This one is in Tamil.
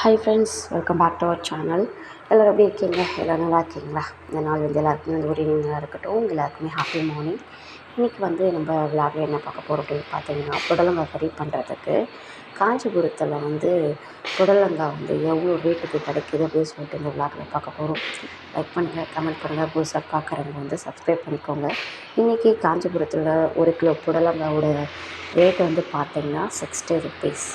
Hi friends, welcome back to our channel. எல்லோரும் எப்படி இருக்கீங்க? எல்லோரும் நல்லா இருக்கீங்களா? இந்த நாள் எல்லாருக்குமே ஒரு இனிமையாக இருக்கட்டும். எல்லாருக்குமே ஹாப்பி மார்னிங். இன்றைக்கி நம்ம விளாகில் என்ன பார்க்க போகிறோம் அப்படின்னு பார்த்தீங்கன்னா, புடலங்காய் கறி பண்ணுறதுக்கு காஞ்சிபுரத்தில் புடலங்காய் எவ்வளோ ரேட்டுக்கு கிடைக்கிது அப்படின்னு சொல்லிட்டு இந்த விளாகில் பார்க்க போகிறோம். லைக் பண்ணுங்கள், கமெண்ட் பண்ணுங்கள், புதுசாக பார்க்குறவங்க சப்ஸ்கிரைப் பண்ணிக்கோங்க. இன்றைக்கி காஞ்சிபுரத்தில் 1 கிலோ புடலங்காவோட ரேட் பார்த்தீங்கன்னா 60 ருபீஸ்.